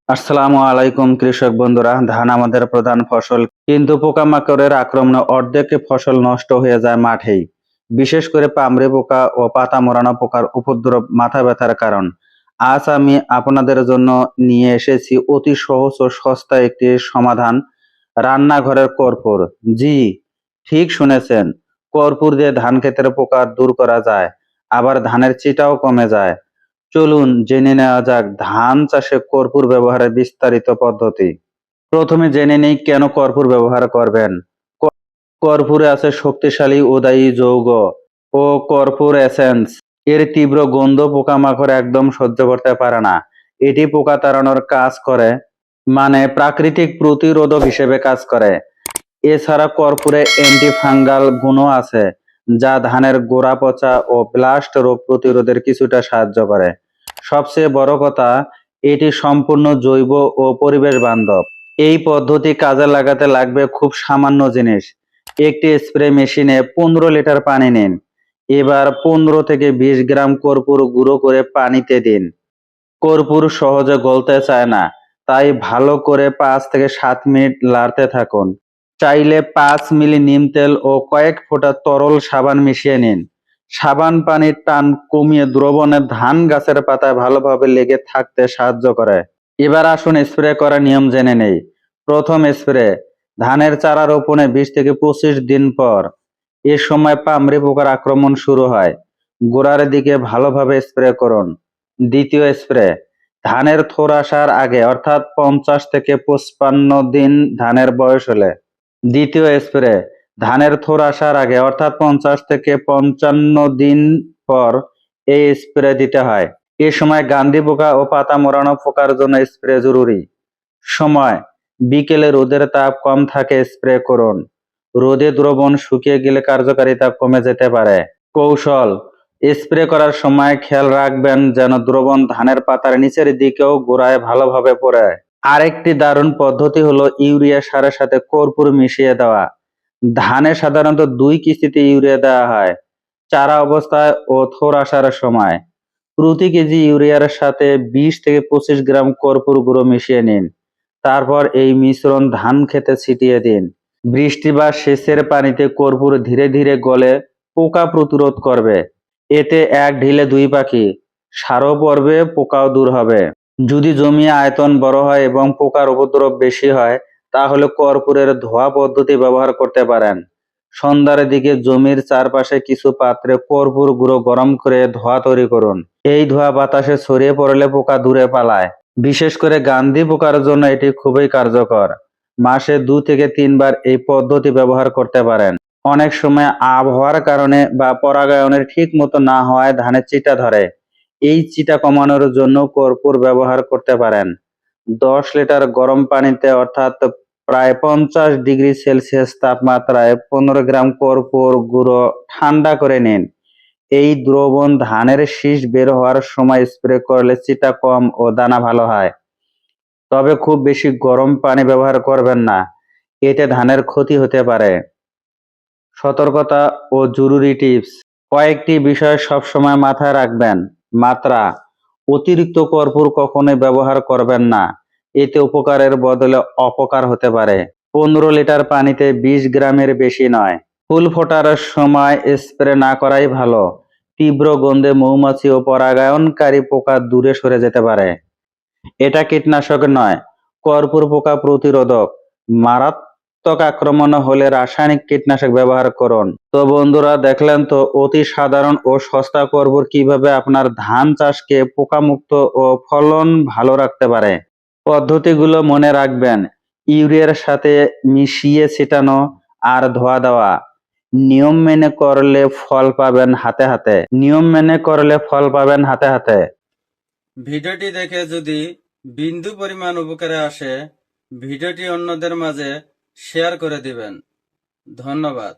আসসালামু আলাইকুম কৃষক বন্ধুরা। ধান আমাদের প্রধান ফসল, কিন্তু পোকামাকড়ের আক্রমণে অর্ধেক ফসল নষ্ট হয়ে যায় মাঠেই। বিশেষ করে পামরে পোকা ও পাতা মোড়ানো পোকার উপদ্রব মাথা ব্যথার কারণ। আজ আমি আপনাদের জন্য নিয়ে এসেছি অতি সহজ ও সস্তা একটি সমাধান, রান্নাঘরের কর্পূর। জি, ঠিক শুনেছেন, কর্পূর দিয়ে ধান ক্ষেতের পোকা দূর করা যায়, আবার ধানের চিটাও কমে যায়। চলুন জেনে নেওয়া যাক ধান চাষে কর্পূর ব্যবহারের বিস্তারিত পদ্ধতি। প্রথমে জেনে নেই কেন কর্পূর ব্যবহার করবেন। কর্পূরে আছে শক্তিশালী উদায়ী যৌগ ও কর্পূর এসেন্স। এর তীব্র গন্ধ পোকামাকড় একদম সহ্য করতে পারে না। এটি পোকা তাড়ানোর কাজ করে, মানে প্রাকৃতিক প্রতিরোধক হিসেবে কাজ করে। এছাড়া কর্পূরে অ্যান্টিফাঙ্গাল গুণও আছে, যা ধানের গোড়া পচা ও ব্লাস্ট রোগ প্রতিরোধের কিছুটা সাহায্য করে। সবচেয়ে বড় কথা, এটি সম্পূর্ণ জৈব ও পরিবেশ বান্ধব। এই পদ্ধতি কাজে লাগাতে লাগবে খুব সামান্য জিনিস। একটি স্প্রে মেশিনে 15 লিটার পানি নিন। এবার 15 থেকে 20 গ্রাম কর্পূর গুঁড়ো করে পানিতে দিন। কর্পূর সহজে গলতে চায় না, তাই ভালো করে 5 থেকে 7 মিনিট নাড়তে থাকুন। চাইলে 5 মিলি নিম তেল ও কয়েক ফোঁটা তরল সাবান মিশিয়ে নিন। সাবান পানির টান কমিয়ে দ্রবণে ধান গাছের পাতায় ভালোভাবে লেগে থাকতে সাহায্য করে। এবার আসুন স্প্রে করার নিয়ম জেনে নেই। প্রথম স্প্রে ধানের চারা রোপণে 20 থেকে 25 দিন পর। এ সময় পামরি পোকার আক্রমণ শুরু হয়। গোড়ার দিকে ভালোভাবে স্প্রে করুন। দ্বিতীয় স্প্রে ধানের থোড় আসার আগে, অর্থাৎ 50 থেকে 55 দিন ধানের বয়স হলে। দ্বিতীয় স্প্রে ধানের থোড় আসার আগে, অর্থাৎ 50 থেকে 55 দিন পর এই স্প্রে দিতে হয়। এ সময় গান্ধী পোকা ও পাতা মোড়ানো পোকার জন্য স্প্রে জরুরি। সময় বিকেলে রোদের তাপ কম থাকে স্প্রে করুন। রোদে দ্রবণ শুকিয়ে গেলে কার্যকারিতা কমে যেতে পারে। কৌশল: স্প্রে করার সময় খেয়াল রাখবেন যেন দ্রবণ ধানের পাতার নিচের দিকেও গোড়ায় ভালোভাবে পড়ে। আরেকটি দারুণ পদ্ধতি হলো ইউরিয়া সারের সাথে কর্পূর মিশিয়ে দেওয়া। ধানে সাধারণত 2 কিস্তিতে ইউরিয়া দেওয়া হয়, চারা অবস্থায় ও থোড় আসার সময়। প্রতি কেজি ইউরিয়ার সাথে 20 থেকে 25 গ্রাম কর্পূর গুঁড়ো মিশিয়ে নিন। তারপর এই মিশ্রণ ধান খেতে ছিটিয়ে দিন। বৃষ্টি বা সেচের পানিতে কর্পূর ধীরে ধীরে গলে পোকা প্রতিরোধ করবে। এতে এক ঢিলে দুই পাখি, সারও পড়বে, পোকাও দূর হবে। যদি জমি আয়তন বড় হয় এবং পোকার উপদ্রব বেশি হয়, তাহলে কর্পূরের ধোয়া পদ্ধতি ব্যবহার করতে পারেন। সন্ধ্যার দিকে জমির চারপাশে কিছু পাত্রে কর্পূর গুঁড়ো গরম করে ধোঁয়া তৈরি করুন। এই ধোঁয়া বাতাসে ছড়িয়ে পড়লে পোকা দূরে পালায়। বিশেষ করে গান্ধী পোকার জন্য এটি খুবই কার্যকর। মাসে 2 থেকে 3 বার এই পদ্ধতি ব্যবহার করতে পারেন। অনেক সময় আবহাওয়ার কারণে বা পরাগায়নের ঠিক মতো না হওয়ায় ধানের চিটা ধরে। এই চিটা কমানোর জন্য কর্পূর ব্যবহার করতে পারেন। 10 লিটার গরম পানিতে, অর্থাৎ প্রায় 50 ডিগ্রি সেলসিয়াস তাপমাত্রায় 15 গ্রাম কর্পূর গুঁড়ো ঠান্ডা করে নিন। এই দ্রবণ ধানের শীষ বের হওয়ার সময় স্প্রে করলে চিটা কম ও দানা ভালো হয়। তবে খুব বেশি গরম পানি ব্যবহার করবেন না, এতে ধানের ক্ষতি হতে পারে। সতর্কতা ও জরুরি টিপস: কয়েকটি বিষয় সবসময় মাথায় রাখবেন। মাত্রা: অতিরিক্ত কর্পূর কখনোই ব্যবহার করবেন না, এতে উপকারের বদলে অপকার হতে পারে। 15 লিটার পানিতে 20 গ্রামের বেশি নয়। ফুল ফোটার সময় স্প্রে না করাই ভালো। তীব্র গন্ধে মৌমাছি ও পরাগায়নকারী পোকা দূরে সরে যেতে পারে। এটা কীটনাশক নয়, কর্পূর পোকা প্রতিরোধক। মারাত্মক আক্রমণ হলে রাসায়নিক কীটনাশক ব্যবহার করুন। তো বন্ধুরা, দেখলেন তো অতি সাধারণ ও সস্তা কর্পূর কিভাবে আপনার ধান চাষকে পোকামুক্ত ও ফলন ভালো রাখতে পারে। পদ্ধতিগুলো মনে রাখবেন: ইউরিয়ার সাথে মিশিয়ে ছিটানো আর ধোয়া দেওয়া। নিয়ম মেনে করলে ফল পাবেন হাতে হাতে। ভিডিওটি দেখে যদি বিন্দু পরিমাণ উপকারে আসে, ভিডিওটি অন্যদের মাঝে শেয়ার করে দিবেন। ধন্যবাদ।